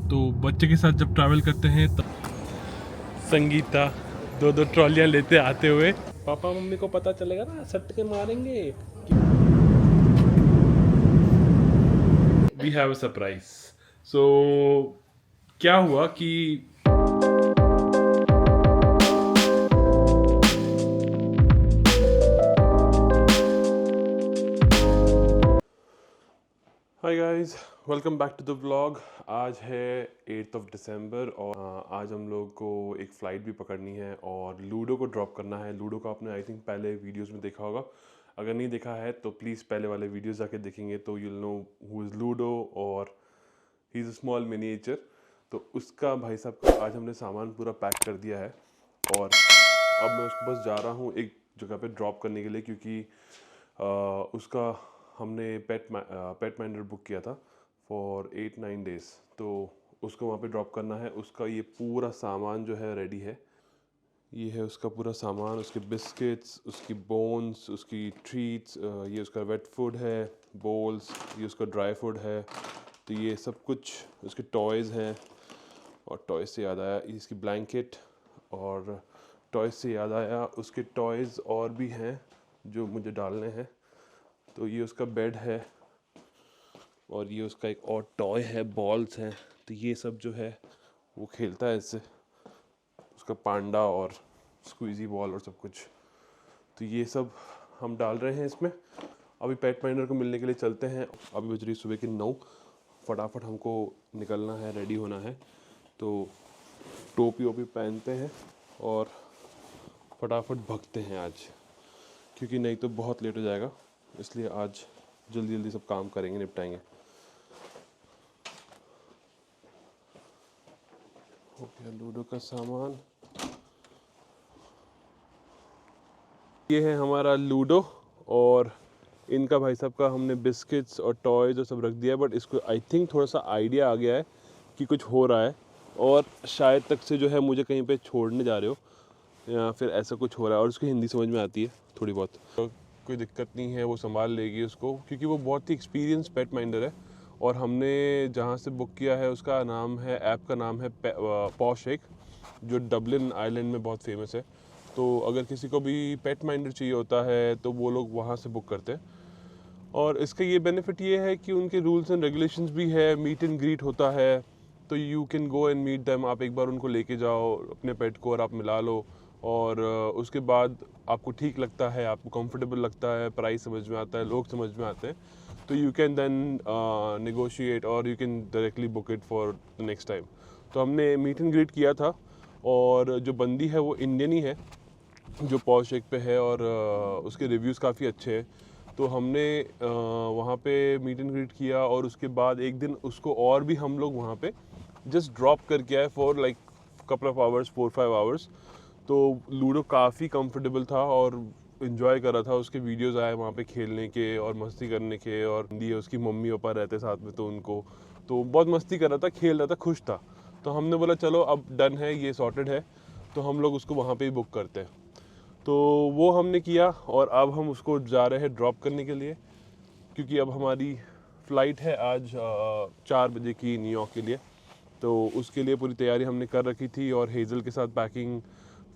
तो बच्चे के साथ जब ट्रैवल करते हैं तब संगीता दो दो ट्रॉलियाँ लेते आते हुए पापा मम्मी को पता चलेगा ना सट के मारेंगे। We have a surprise. So क्या हुआ कि hi guys, welcome back to the vlog. आज है 8th ऑफ दिसंबर और आज हम लोग को एक फ़्लाइट भी पकड़नी है और लूडो को ड्रॉप करना है। लूडो को आपने आई थिंक पहले वीडियोस में देखा होगा, अगर नहीं देखा है तो प्लीज़ पहले वाले वीडियोस जाके देखेंगे तो you'll know who is Ludo और he is a small miniature. तो उसका भाई साहब का आज हमने सामान पूरा पैक कर दिया है और अब मैं उसको बस जा रहा हूँ एक जगह पे ड्रॉप करने के लिए, क्योंकि उसका हमने पेट माइंडर बुक किया था फॉर 8-9 डेज़। तो उसको वहाँ पे ड्रॉप करना है। उसका ये पूरा सामान जो है रेडी है। ये है उसका पूरा सामान, उसके बिस्किट्स, उसकी बोन्स, उसकी ट्रीट्स, ये उसका वेट फूड है, बोल्स, ये उसका ड्राई फूड है। तो ये सब कुछ उसके टॉयज़ हैं। और टॉयज़ से याद आया इसकी ब्लैंकेट, और टॉयज़ से याद आया उसके टॉयज़ और भी हैं जो मुझे डालने हैं। तो ये उसका बेड है और ये उसका एक और टॉय है, बॉल्स हैं। तो ये सब जो है वो खेलता है इससे, उसका पांडा और स्क्वीजी बॉल और सब कुछ। तो ये सब हम डाल रहे हैं इसमें। अभी पेट माइंडर को मिलने के लिए चलते हैं। अभी बज रही सुबह की 9। फटाफट हमको निकलना है, रेडी होना है। तो टोपी वोपी पहनते हैं और फटाफट भगते हैं आज, क्योंकि नहीं तो बहुत लेट हो जाएगा। इसलिए आज जल्दी जल्दी सब काम करेंगे, निपटाएंगे। हो गया लूडो का सामान। ये है हमारा लूडो और इनका भाई साहब का हमने बिस्किट्स और टॉयज़ और सब रख दिया है। बट इसको आई थिंक थोड़ा सा आइडिया आ गया है कि कुछ हो रहा है और शायद तक से जो है मुझे कहीं पे छोड़ने जा रहे हो या फिर ऐसा कुछ हो रहा है। और उसकी हिंदी समझ में आती है थोड़ी बहुत, तो कोई दिक्कत नहीं है, वो संभाल लेगी उसको, क्योंकि वो बहुत ही एक्सपीरियंस पेट माइंडर है। और हमने जहाँ से बुक किया है उसका नाम है, ऐप का नाम है पॉश एक, जो डबलिन आइलैंड में बहुत फेमस है। तो अगर किसी को भी पेट माइंडर चाहिए होता है तो वो लोग वहाँ से बुक करते हैं। और इसका ये बेनिफिट ये है कि उनके रूल्स एंड रेगुलेशंस भी है, मीट एंड ग्रीट होता है। तो you can go and meet them. आप एक बार उनको लेके जाओ अपने पेट को और आप मिला लो। और उसके बाद आपको ठीक लगता है, आपको कंफर्टेबल लगता है, प्राइस समझ में आता है, लोग समझ में आते हैं, तो यू कैन देन नेगोशिएट और you can directly book it for the next time. तो हमने मीट एंड ग्रीट किया था और जो बंदी है वो इंडियन ही है जो पॉश एक पे है और उसके रिव्यूज़ काफ़ी अच्छे हैं। तो हमने वहाँ पे मीट एंड ग्रीट किया और उसके बाद एक दिन उसको और भी हम लोग वहाँ पे जस्ट ड्रॉप करके आए for like couple of hours, 4-5 hours. तो लूडो काफ़ी कंफर्टेबल था और इन्जॉय कर रहा था। उसके वीडियोज़ आए वहाँ पे खेलने के और मस्ती करने के, और हिंदी है उसकी मम्मी पापा रहते साथ में तो उनको, तो बहुत मस्ती कर रहा था, खेल रहा था, खुश था। तो हमने बोला चलो अब डन है, ये सॉर्टेड है, तो हम लोग उसको वहाँ पे ही बुक करते हैं। तो वो हमने किया और अब हम उसको जा रहे हैं ड्रॉप करने के लिए, क्योंकि अब हमारी फ़्लाइट है आज 4 बजे की न्यूयॉर्क के लिए। तो उसके लिए पूरी तैयारी हमने कर रखी थी और हेज़ल के साथ पैकिंग,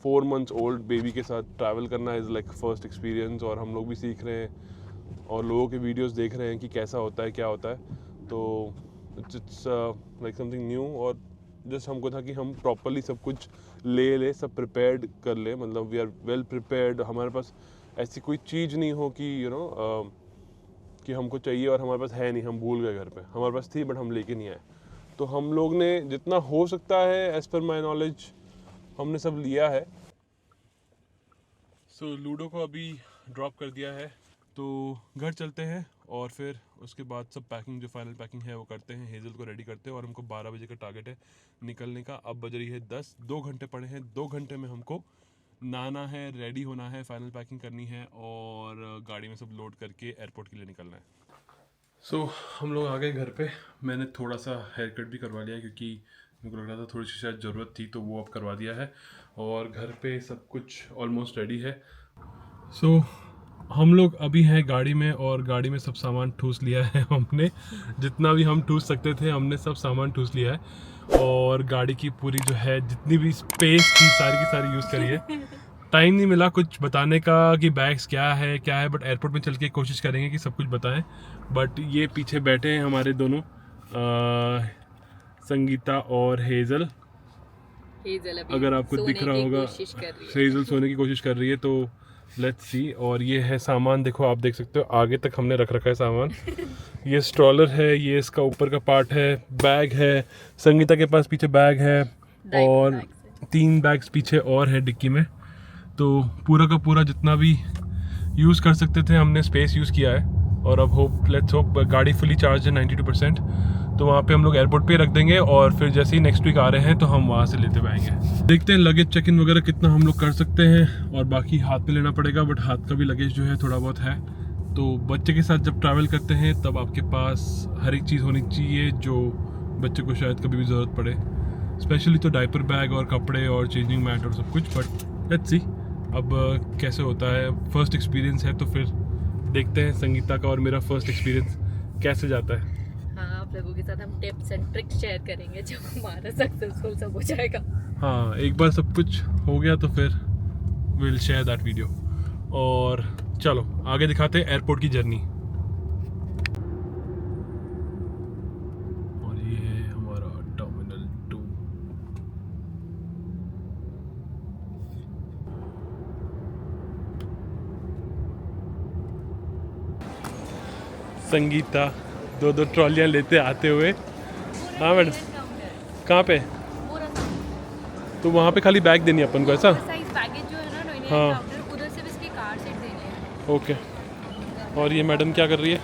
4 मंथ्स ओल्ड बेबी के साथ ट्रैवल करना इज़ लाइक फर्स्ट एक्सपीरियंस। और हम लोग भी सीख रहे हैं और लोगों के वीडियोस देख रहे हैं कि कैसा होता है, क्या होता है। तो इट्स लाइक समथिंग न्यू। और जस्ट हमको था कि हम प्रॉपरली सब कुछ ले सब प्रिपेयर्ड कर ले, मतलब वी आर वेल प्रिपेयर्ड। हमारे पास ऐसी कोई चीज़ नहीं हो कि कि हमको चाहिए और हमारे पास है नहीं, हम भूल गए घर पे। हमारे पास थी बट हम लेके नहीं आए। तो हम लोग ने जितना हो सकता है एज़ पर माई नॉलेज हमने सब लिया है। सो लूडो को अभी ड्रॉप कर दिया है, तो घर चलते हैं और फिर उसके बाद सब पैकिंग, जो फाइनल पैकिंग है वो करते हैं, हेज़ल को रेडी करते हैं। और हमको 12 बजे का टारगेट है निकलने का। अब बज रही है 10, 2 घंटे पड़े हैं। 2 घंटे में हमको नहाना है, रेडी होना है, फाइनल पैकिंग करनी है और गाड़ी में सब लोड करके एयरपोर्ट के लिए निकलना है। सो हम लोग आ गए घर पे। मैंने थोड़ा सा हेयर कट भी करवा लिया क्योंकि मेरे को लग रहा था थोड़ी सी शायद ज़रूरत थी, तो वो अब करवा दिया है। और घर पे सब कुछ ऑलमोस्ट रेडी है। सो हम लोग अभी हैं गाड़ी में और गाड़ी में सब सामान ठूस लिया है हमने। जितना भी हम ठूस सकते थे हमने सब सामान ठूस लिया है और गाड़ी की पूरी जो है जितनी भी स्पेस थी सारी की सारी यूज़ करी है। टाइम नहीं मिला कुछ बताने का कि बैग्स क्या है बट एयरपोर्ट में चल के कोशिश करेंगे कि सब कुछ बताएं। बट ये पीछे बैठे हैं हमारे दोनों संगीता और हेज़ल अगर आपको दिख रहा होगा हेज़ल सोने की कोशिश कर रही है तो लेट्स सी। और ये है सामान, देखो आप देख सकते हो आगे तक हमने रख रखा है सामान। ये स्ट्रॉलर है, ये इसका ऊपर का पार्ट है, बैग है, संगीता के पास पीछे बैग है और 3 बैग्स पीछे और है डिक्की में। तो पूरा का पूरा जितना भी यूज़ कर सकते थे हमने स्पेस यूज़ किया है। और अब लेट्स होप गाड़ी फुली चार्ज है 92%, तो वहाँ पे हम लोग एयरपोर्ट पे रख देंगे और फिर जैसे ही नेक्स्ट वीक आ रहे हैं तो हम वहाँ से लेते हुए आएंगे। देखते हैं लगेज चेक इन वगैरह कितना हम लोग कर सकते हैं और बाकी हाथ में लेना पड़ेगा, बट हाथ का भी लगेज जो है थोड़ा बहुत है। तो बच्चे के साथ जब ट्रैवल करते हैं तब आपके पास हर एक चीज़ होनी चाहिए जो बच्चे को शायद कभी भी ज़रूरत पड़े, स्पेशली तो डायपर बैग और कपड़े और चेंजिंग मैट और सब कुछ। बट लेट्स सी अब कैसे होता है, फर्स्ट एक्सपीरियंस है तो फिर देखते हैं संगीता का और मेरा फर्स्ट एक्सपीरियंस कैसे जाता है। हाँ, आप लोगों के साथ हम टिप्स एंड ट्रिक्स शेयर करेंगे जब हमारा सक्सेसफुल सब हो जाएगा। हाँ, एक बार सब कुछ हो गया तो फिर विल शेयर दैट वीडियो। और चलो आगे दिखाते हैं एयरपोर्ट की जर्नी। और ये है हमारा टर्मिनल 2। संगीता 2 ट्रॉलियाँ लेते आते हुए। हाँ मैडम, कहाँ पे? तो वहाँ पे खाली बैग देनी है अपन को, ऐसा? साइज बैगेज जो है ना, हाँ काउंटर उधर से भी इसके कार्ड सेट देने हैं। ओके। और ये मैडम क्या कर रही है?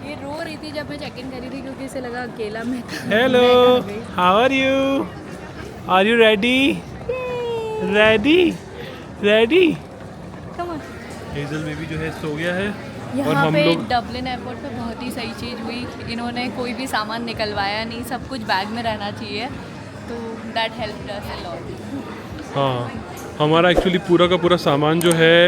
ये रो रही थी जब मैं चेक इन करी थी क्योंकि इसे लगा अकेला मैं था। Hello, how are you? Are you ready? Ready ready? Come on. Hazel baby जो है सो गया है। और यहाँ हम पे लोग डबलिन एयरपोर्ट पे बहुत ही सही चीज़ हुई, इन्होंने कोई भी सामान निकलवाया नहीं, सब कुछ बैग में रहना चाहिए, तो that helped us a lot. हाँ, हमारा एक्चुअली पूरा का पूरा सामान जो है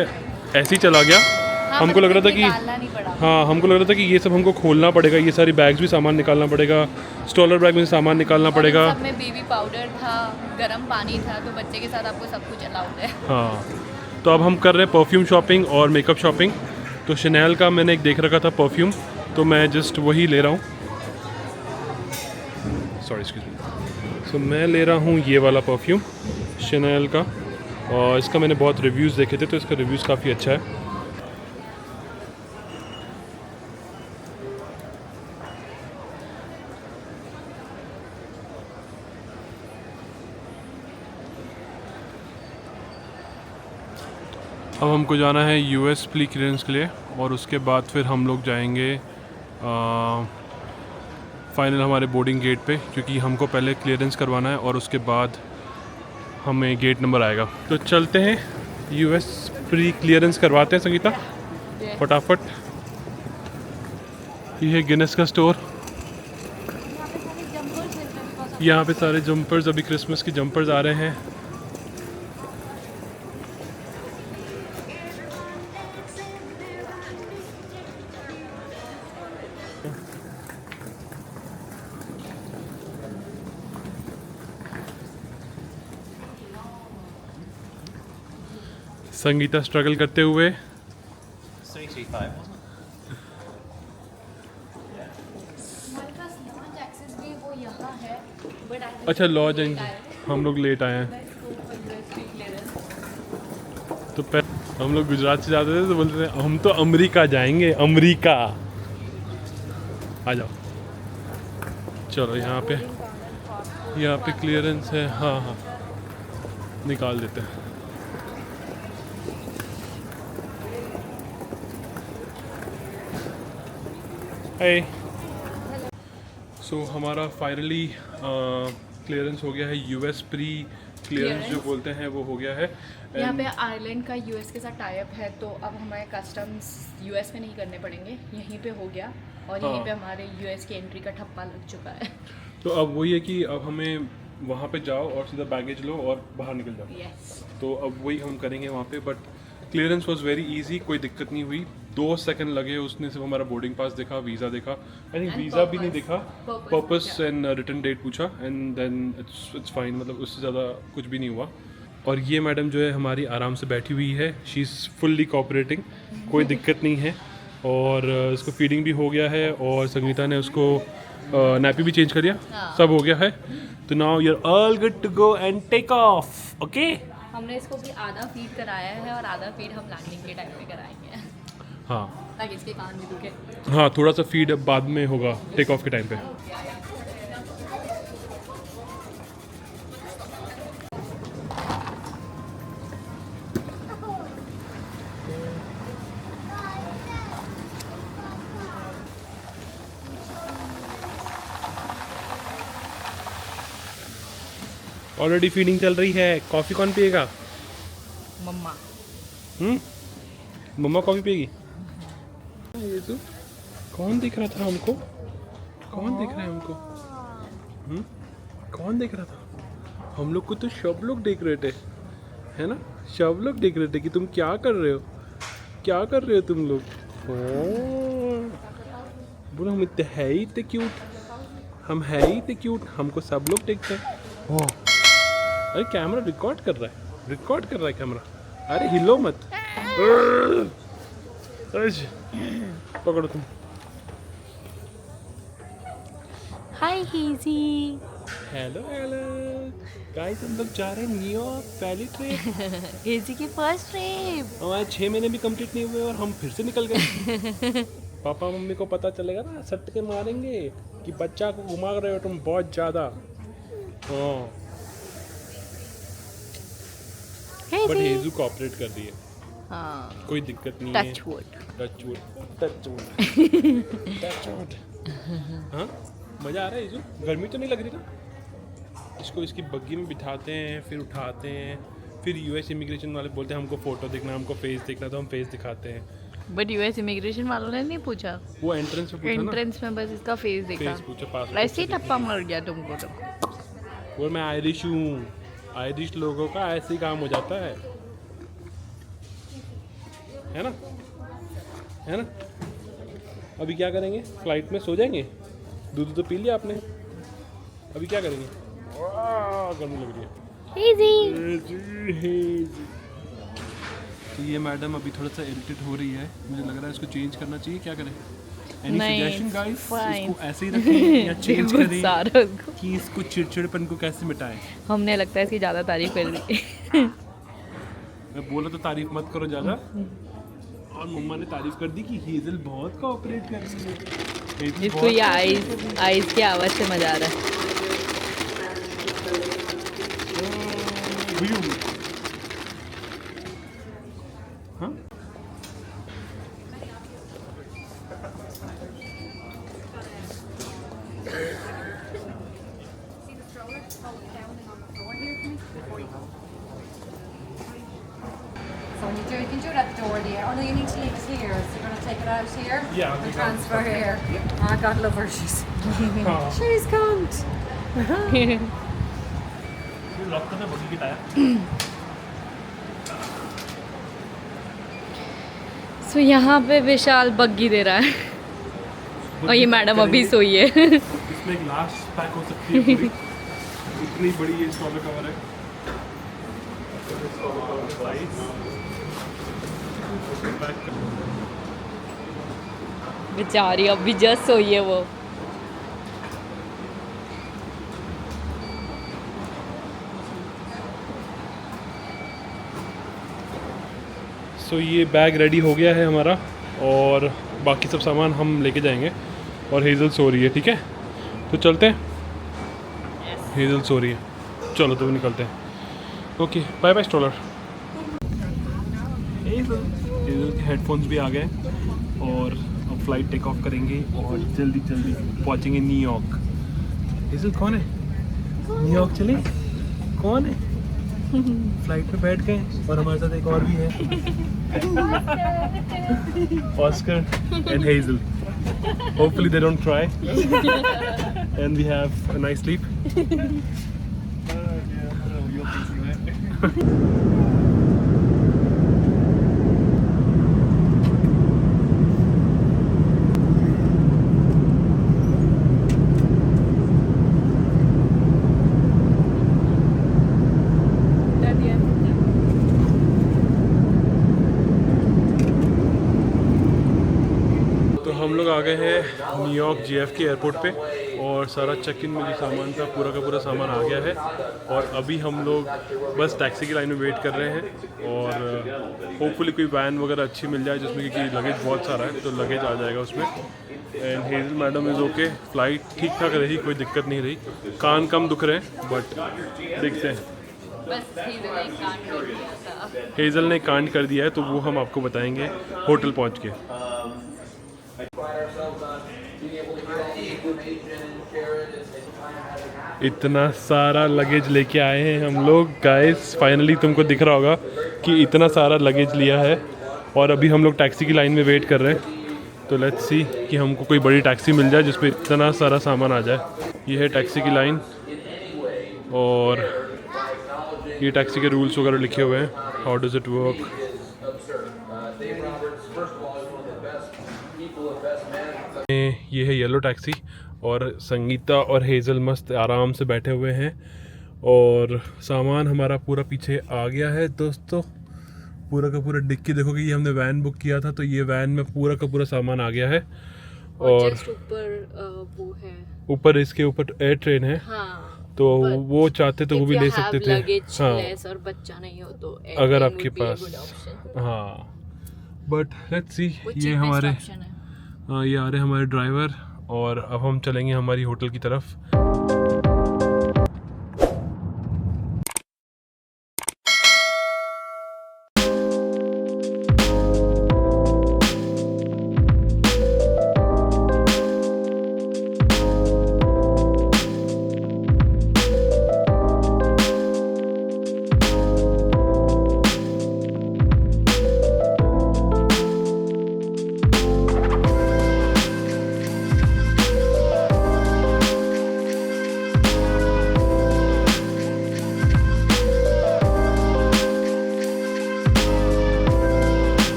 ऐसे ही चला गया। हाँ, हमको लग रहा था कि निकालना नहीं पड़ा। हाँ, हमको लग रहा था कि ये सब हमको खोलना पड़ेगा, ये सारी बैग्स भी सामान निकालना पड़ेगा, स्टॉलर बैग में से सामान निकालना पड़ेगा। सब में बेबी पाउडर था, गर्म पानी था, तो बच्चे के साथ आपको सब कुछ अलाउड है। हाँ, तो अब हम कर रहे हैं परफ्यूम शॉपिंग और मेकअप शॉपिंग। तो शनेल का मैंने एक देख रखा था परफ्यूम, तो मैं जस्ट वही ले रहा हूँ। Sorry excuse me. सो मैं ले रहा हूँ ये वाला परफ्यूम शनेल का, और इसका मैंने बहुत रिव्यूज़ देखे थे तो इसका रिव्यूज़ काफ़ी अच्छा है। अब हमको जाना है यूएस प्री क्लियरेंस के लिए और उसके बाद फिर हम लोग जाएंगे फाइनल हमारे बोर्डिंग गेट पे, क्योंकि हमको पहले क्लियरेंस करवाना है और उसके बाद हमें गेट नंबर आएगा। तो चलते हैं यूएस प्री क्लियरेंस करवाते हैं संगीता फटाफट। ये है गिनेस का स्टोर। यहाँ पे सारे जंपर्स, अभी क्रिसमस के जंपर्स आ रहे हैं। संगीता स्ट्रगल करते हुए। अच्छा लॉज एंड हम लोग लेट आए हैं, तो हम लोग गुजरात से जाते थे तो बोलते थे हम तो अमेरिका जाएंगे, अमेरिका। आ जाओ, चलो यहाँ पे क्लियरेंस है। हाँ हाँ, निकाल देते हैं। हे सो हमारा फाइनली क्लियरेंस हो गया है, यूएस प्री क्लियरेंस जो बोलते हैं वो हो गया है। यहाँ पे आयरलैंड का यूएस के साथ टाई अप है, तो अब हमें कस्टम्स यूएस में नहीं करने पड़ेंगे, यहीं पे हो गया और यहीं पे हमारे यूएस की एंट्री का ठप्पा लग चुका है। तो अब वही है कि अब हमें वहाँ पे जाओ और सीधा बैगेज लो और बाहर निकल जाओ। yes. तो अब वही हम करेंगे वहाँ पे। But clearance was very easy, कोई दिक्कत नहीं हुई। 2 सेकंड लगे, उसने सिर्फ हमारा बोर्डिंग पास देखा, वीज़ा देखा, आई थिंक वीज़ा भी नहीं देखा, पर्पस एंड रिटर्न डेट पूछा एंड देन इट्स फाइन, मतलब उससे ज़्यादा कुछ भी नहीं हुआ। और ये मैडम जो है हमारी आराम से बैठी हुई है, शी इज़ फुल्ली कोऑपरेटिंग, कोई दिक्कत नहीं है। और इसको फीडिंग भी हो गया है और संगीता ने उसको नैपी भी चेंज कर दिया, सब हो गया है। तो now you are all good to go and take off, okay. हमने इसको भी आधा फीड कराया है और आधा फीड हम लैंडिंग के टाइम पे कराएंगे, हाँ ताकि इसके कान भी दुखे। हाँ, थोड़ा सा फीड अब बाद में होगा टेक ऑफ के टाइम पे। ऑलरेडी फीडिंग चल रही है। कॉफ़ी कौन पिएगा? मम्मा। मम्मा कॉफ़ी पिएगी। ये तो कौन दिख रहा था हमको? कौन दिख रहा है हमको? कौन दिख रहा था? हम लोग को तो सब लोग देख रहे थे, है ना? सब लोग देख रहे थे कि तुम क्या कर रहे हो, क्या कर रहे हो तुम लोग। बोलो हम इतने है ही इतने क्यूट, हम है ही इतने क्यूट, हमको सब लोग देखते हैं। अरे कैमरा रिकॉर्ड कर रहा है, रिकॉर्ड कर रहा है कैमरा। अरे हिलो मत। पकड़ो तुम। हाय हेजी। हेलो हेलो गाइस, हम लोग जा रहे हैं न्यूयॉर्क, पहली ट्रिप। हेजी की फर्स्ट ट्रिप। हमारे 6 महीने भी कंप्लीट नहीं हुए और हम फिर से निकल गए। पापा मम्मी को पता चलेगा ना, सट के मारेंगे कि बच्चा को घुमा रहे हो तुम बहुत ज़्यादा। हाँ, बट हेजू कोऑपरेट कर रही है, हाँ, कोई दिक्कत नहीं है। Touch wood. Touch wood, touch wood, touch wood. हाँ, मज़ा आ रहा है हेजू, गर्मी तो नहीं लग रही ना? इसको इसकी बग्गी में बिठाते हैं, फिर उठाते हैं, फिर यूएस इमिग्रेशन वाले बोलते हैं हमको फ़ोटो देखना, हमको फेस देखना, तो हम फेस दिखाते हैं। बट यूएस इमिग्रेशन वालों ने नहीं पूछा, वो एंट्रेंस में पूछा ना, एंट्रेंस में बस इसका फेस देखा, फेस पूछा, पास ऐसे ही टप्पा मर गया तुमको तो। वो मैं आयरिश हूँ, आयरिश लोगों का ऐसे ही काम हो जाता है ना? है ना? अभी क्या करेंगे? फ्लाइट में सो जाएंगे? दूध तो पी लिया आपने, अभी क्या करेंगे? गर्मी लग रही है। तो ये मैडम अभी थोड़ा सा इरिटेट हो रही है, मुझे लग रहा है इसको चेंज करना चाहिए। क्या करें? Any suggestion guys? इसको ऐसे ही रखें या चेंज करें कि इसको चिड़चिड़पन को कैसे मिटाएं? हमने लगता है इसकी ज़्यादा तारीफ कर दी। मैं बोला तो तारीफ मत करो ज़्यादा, और मम्मा ने तारीफ कर दी कि हेजल बहुत कोऑपरेट कर रही है। इसको ये आइज की आवाज़ से मजा आ रहा है। हाँ? So when you can do it at the door there. Oh no, you need to leave it here. So you're going to take it out here? Yeah, I'll And take it out. transfer here. Oh, God love her. She's हाँ। she's cunt. Lock करना बगी की tyre. सो यहाँ पे विशाल बग्गी दे रहा है और ये मैडम अभी सोई है। इसमें एक लास्ट पैक हो सकती है पूरी। इतनी बड़ी ये स्टॉलर कवर है। बेचारी अभी जस्ट सोई है वो। सो ये बैग रेडी हो गया है हमारा, और बाकी सब सामान हम लेके जाएंगे। और हेजल सो रही है, ठीक है? तो चलते हैं। हेजल सो रही है, चलो तो निकलते हैं। Okay, bye bye stroller. Hazel के हेडफोन्स भी आ गए और अब फ्लाइट टेक ऑफ करेंगे और जल्दी जल्दी पहुँचेंगे न्यूयॉर्क। हेजल कौन है? न्यूयॉर्क चले? कौन है? फ्लाइट में बैठ गए और हमारे साथ एक और भी है, Oscar and hazel. Hopefully they don't cry and we have a nice sleep. आ गए हैं न्यूयॉर्क JFK एयरपोर्ट पे और सारा चेक इन में जो सामान था पूरा का पूरा सामान आ गया है और अभी हम लोग बस टैक्सी की लाइन में वेट कर रहे हैं और होपफुली कोई वैन वगैरह अच्छी मिल जाए जिसमें कि लगेज बहुत सारा है तो लगेज आ जाएगा उसमें। And hazel madam is okay, flight ठीक ठाक रही, कोई दिक्कत नहीं रही, कान कम दुख रहे हैं बट देखते हैं। बस हेजल ने कांड कर दिया है तो वो हम आपको बताएंगे होटल पहुंच के। इतना सारा लगेज लेके आए हैं हम लोग गाइस, फाइनली तुमको दिख रहा होगा कि इतना सारा लगेज लिया है और अभी हम लोग टैक्सी की लाइन में वेट कर रहे हैं। तो लेट्स सी कि हमको कोई बड़ी टैक्सी मिल जाए जिसमें इतना सारा सामान आ जाए। ये है टैक्सी की लाइन और ये टैक्सी के रूल्स वगैरह लिखे हुए हैं, हाउ डज इट वर्क। ये है येलो टैक्सी और संगीता और हेजल मस्त आराम से बैठे हुए हैं और सामान हमारा पूरा पीछे आ गया है दोस्तों। पूरा का पूरा डिक्की देखोगे, ये हमने वैन बुक किया था तो ये वैन में पूरा का पूरा सामान आ गया है और ऊपर वो है, ऊपर इसके ऊपर एयर ट्रेन है। हाँ, तो वो चाहते तो वो भी ले सकते थे। हाँ, और बच्चा नहीं हो तो अगर आपके पास, हाँ, बट लेट्स सी। ये हमारे ये आ रहे हमारे ड्राइवर और अब हम चलेंगे हमारी होटल की तरफ।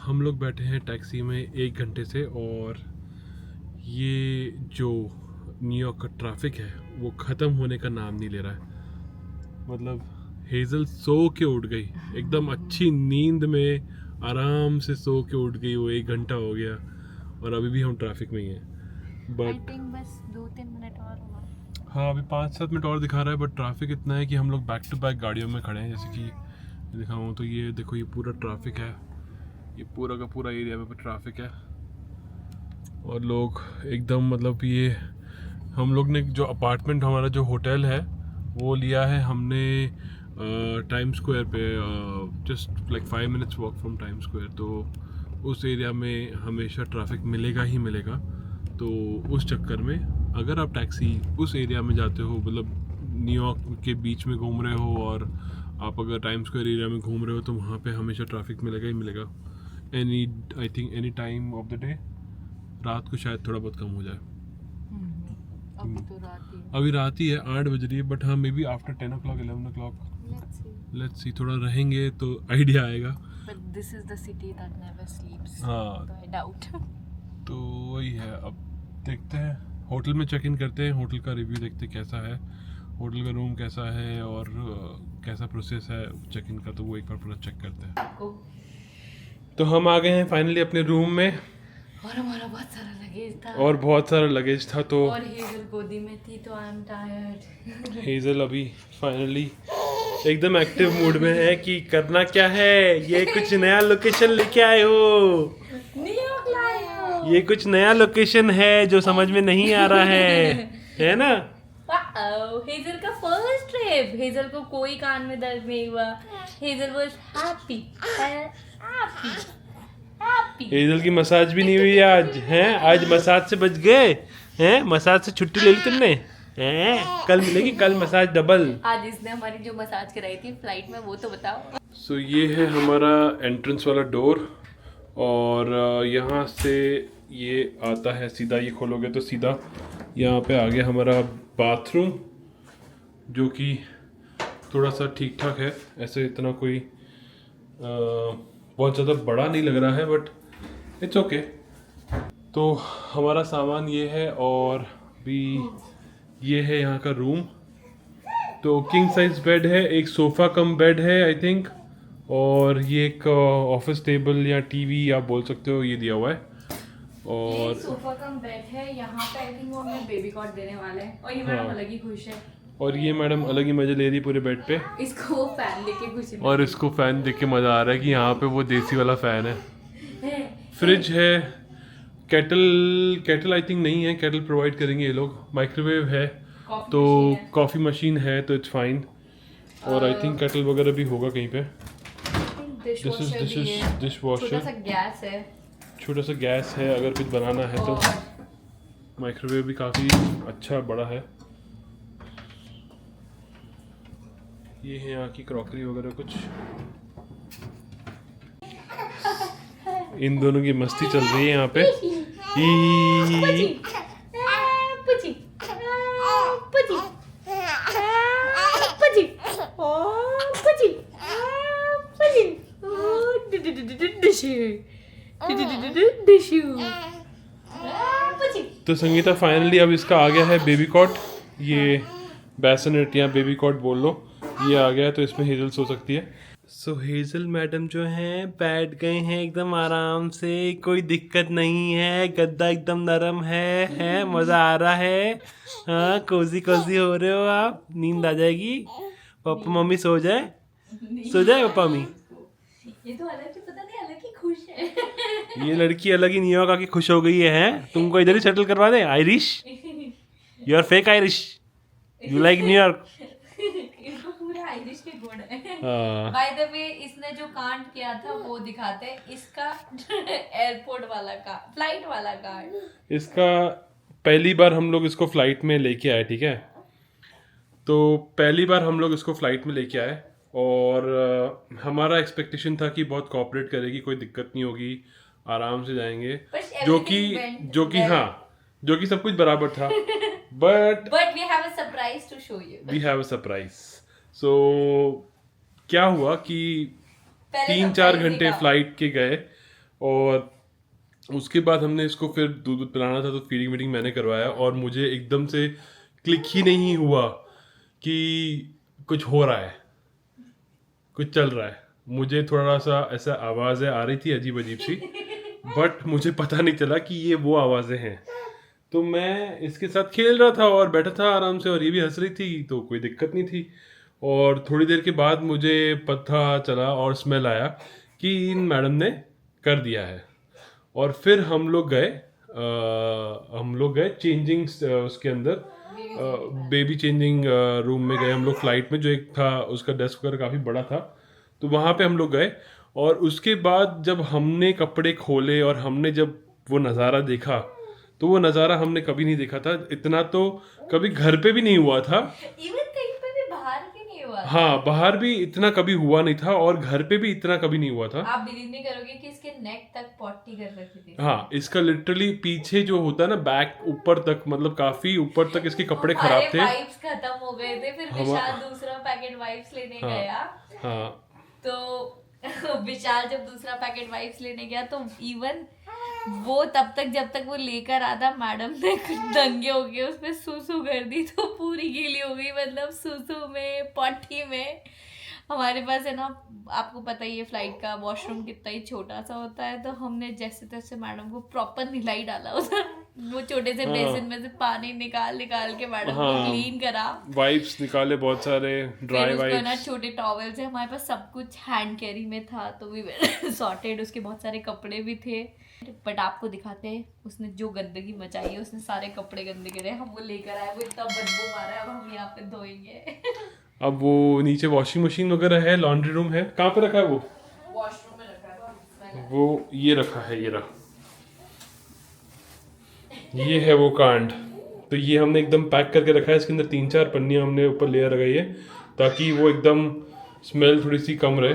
हम लोग बैठे हैं टैक्सी में 1 घंटे से और ये जो न्यूयॉर्क का ट्रैफिक है वो ख़त्म होने का नाम नहीं ले रहा है। मतलब हेजल सो के उठ गई, एकदम अच्छी नींद में आराम से सो के उठ गई, वो 1 घंटा हो गया और अभी भी हम ट्रैफिक में ही हैं। बट बस 2-3 मिनट और हुआ। हाँ, अभी 5-7 मिनट और दिखा रहा है बट ट्रैफिक इतना है कि हम लोग बैक टू बैक गाड़ियों में खड़े हैं। जैसे कि दिखाऊँ तो ये देखो, ये पूरा ट्रैफिक है, ये पूरा का पूरा एरिया में ट्रैफिक है और लोग एकदम, मतलब ये हम लोग ने जो अपार्टमेंट, हमारा जो होटल है वो लिया है हमने टाइम स्क्वायर पे, just like 5 minutes walk from time square. तो उस एरिया में हमेशा ट्रैफिक मिलेगा ही मिलेगा। तो उस चक्कर में अगर आप टैक्सी उस एरिया में जाते हो, मतलब न्यूयॉर्क के बीच में घूम रहे हो और आप अगर टाइम स्क्वायर एरिया में घूम रहे हो तो वहाँ पे हमेशा ट्रैफिक मिलेगा ही मिलेगा। I think any time of the day. रात को शायद थोड़ा बहुत कम हो जाए। अभी तो रात ही है। अभी रात ही है, 8 बज रही है, बट हाँ may be after 10 o'clock 11 o'clock let's see, थोड़ा रहेंगे तो आइडिया आएगा। But this is the city that never स्लीप्स। हाँ, तो आई डाउट। तो वही है, अब देखते हैं, होटल में चेक इन करते हैं, होटल का रिव्यू देखते हैं कैसा है, होटल का रूम कैसा है और कैसा प्रोसेस है चेक इन का, तो वो एक बार पूरा चेक करते हैं। तो हम आ गए हैं फाइनली अपने रूम में और हमारा बहुत सारा लगेज था तो और हेजल गोदी में थी तो आई एम टायर्ड। हेजल अभी फाइनली एकदम एक्टिव मूड में है कि करना क्या है। ये कुछ नया लोकेशन लेके आए हो, न्यूयॉर्क लाए हो, ये कुछ नया लोकेशन है जो समझ में नहीं आ रहा है ना। हेजल का फर्स्ट ट्रिप, हेजल को कोई कान में दर्द नहीं हुआ, हेजल वाज हैप्पी। हेजल की मसाज भी नहीं हुई आज, हैं? आज मसाज से बच गए हैं, मसाज से छुट्टी ले ली तुमने हैं? कल मिलेगी, कल मसाज डबल। आज इसने हमारी जो मसाज कराई थी फ्लाइट में वो तो बताओ। सो ये है हमारा एंट्रेंस वाला डोर और यहाँ से ये आता है सीधा, ये खोलोगे तो सीधा यहाँ पे आ गया हमारा बाथरूम, जो कि थोड़ा सा ठीक ठाक है, ऐसे इतना कोई बहुत ज़्यादा बड़ा नहीं लग रहा है बट इट्स ओके। तो हमारा सामान ये है और भी ये है यहाँ का रूम तो किंग साइज बेड है, एक सोफ़ा कम बेड है आई थिंक, और ये एक ऑफिस टेबल या टीवी आप बोल सकते हो, ये दिया हुआ है। ये और सोफा कम बेड है, यहाँ पे आई थिंक वो हमें बेबी कॉट देने वाले हैं, और ये मैडम अलग ही खुश है। और ये मैडम अलग ही मजे ले रही पूरे बेड पे, इसको वो फैन लेके खुशी में। और इसको फैन देख के मजा आ रहा है कि यहाँ पे वो देसी वाला फैन है। फ्रिज है, केटल आई थिंक नहीं है, केटल प्रोवाइड करेंगे ये लोग। माइक्रोवेव है, तो कॉफ़ी मशीन है तो इट्स फाइन। और आई थिंक केटल वगैरह भी होगा कहीं पे। दिस इज डिश वॉशर, छोटा सा गैस है, छोटा सा गैस है अगर कुछ बनाना है तो। माइक्रोवेव भी काफ़ी अच्छा बड़ा है। ये है यहाँ की क्रॉकरी वगैरह कुछ। इन दोनों की मस्ती चल रही है यहाँ पे। तो संगीता फाइनली अब इसका आ गया है बेबी कॉट, ये बैसनेट या बेबी कॉट बोल लो, ये आ गया है, तो इसमें हेजल सो सकती है। सो हेजल मैडम जो हैं बैठ गए हैं एकदम आराम से, कोई दिक्कत नहीं है, गद्दा एकदम नरम है मज़ा आ रहा है। हाँ कोजी कोजी हो रहे हो आप, नींद आ जाएगी। पापा मम्मी सो जाए पापा मम्मी। ये तो अलग ही, पता नहीं अलग ही खुश है। ये लड़की अलग ही न्यूयॉर्क आके खुश हो गई है। तुमको इधर ही सेटल करवा दे, Irish, you are fake Irish, you like New York. इनको पूरा आयरिश के गुण है। बाय द वे इसने जो कांड किया था वो दिखाते हैं, इसका एयरपोर्ट वाला का फ्लाइट वाला कांड। इसका पहली बार हम लोग इसको फ्लाइट में लेके आए, ठीक है, तो पहली बार हम लोग इसको फ्लाइट में लेके आए, और हमारा एक्सपेक्टेशन था कि बहुत कोऑपरेट करेगी, कोई दिक्कत नहीं होगी, आराम से जाएंगे, जो कि सब कुछ बराबर था। But we have a surprise to show you. We have a surprise. So क्या हुआ कि 3-4 घंटे फ्लाइट के गए, और उसके बाद हमने इसको फिर दूध पिलाना था, तो फीडिंग वीडिंग मैंने करवाया, और मुझे एकदम से क्लिक ही नहीं हुआ कि कुछ हो रहा है, कुछ चल रहा है। मुझे थोड़ा सा ऐसा आवाज़ें आ रही थी अजीब अजीब सी, बट मुझे पता नहीं चला कि ये वो आवाज़ें हैं। तो मैं इसके साथ खेल रहा था और बैठा था आराम से, और ये भी हंस रही थी, तो कोई दिक्कत नहीं थी। और थोड़ी देर के बाद मुझे पता चला और स्मेल आया कि इन मैडम ने कर दिया है। और फिर हम लोग गए चेंजिंग उसके अंदर, बेबी चेंजिंग रूम में गए हम लोग फ्लाइट में, जो एक था उसका डेस्क वगैरह काफ़ी बड़ा था, तो वहाँ पे हम लोग गए। और उसके बाद जब हमने कपड़े खोले और हमने जब वो नज़ारा देखा, तो वो नज़ारा हमने कभी नहीं देखा था। इतना तो कभी घर पे भी नहीं हुआ था, इवन कहीं पे भी बाहर भी नहीं हुआ। हाँ बाहर भी इतना कभी हुआ नहीं था, और घर पे भी इतना कभी नहीं हुआ था। आप बिलीव नहीं करोगे कि इसके नेक तक पॉटी कर रखी थी। हाँ, इसका लिटरली पीछे जो होता है ना, बैक ऊपर तक, मतलब काफी ऊपर तक इसके कपड़े खराब थे। वाइप्स खत्म हो गए थे, फिर विशाल दूसरा पैकेट वाइप्स लेने गया। हाँ तो विशाल जब दूसरा पैकेट वाइप्स लेने गया, तो इवन वो तब तक जब तक वो लेकर आता, मैडम ने दंगे हो गए, उसमें सूसू कर दी, तो पूरी गीली हो गई, मतलब सूसू में पॉटी में। हमारे पास है ना, आपको पता ही है फ्लाइट का वॉशरूम कितना ही छोटा सा होता है, तो हमने जैसे तैसे मैडम को प्रॉपर निलाई डाला उधर, वो छोटे से बेसिन में से पानी निकाल के मैडम को क्लीन करा, वाइप्स निकाले बहुत सारे, ड्राई वाइप्स ना, छोटे टॉवल से, हमारे पास सब कुछ हैंड कैरी में था, तो वी सॉर्टेड। उसके बहुत सारे कपड़े भी थे, बट आपको दिखाते हैं उसने जो गंदगी मचाई है, उसने सारे कपड़े गंदे करे, हम वो लेकर आए, वो इतना बदबू मारा है, अब हम यहाँ पे धोएंगे। अब वो नीचे वॉशिंग मशीन वगैरह है, लॉन्ड्री रूम है। कहाँ पे रखा है वो? वॉशरूम में रखा है वो ये रखा है, ये रहा, ये है वो कांड। तो ये हमने एकदम पैक करके रखा है, इसके अंदर 3-4 पन्नियाँ हमने ऊपर लेयर लगाई है, ताकि वो एकदम स्मेल थोड़ी सी कम रहे।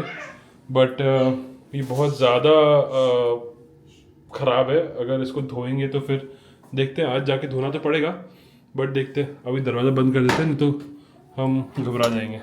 बट ये बहुत ज़्यादा ख़राब है, अगर इसको धोएंगे तो फिर देखते हैं, आज जाके धोना तो पड़ेगा, बट देखते हैं, अभी दरवाज़ा बंद कर देते हैं, नहीं तो हम घबरा जाएंगे।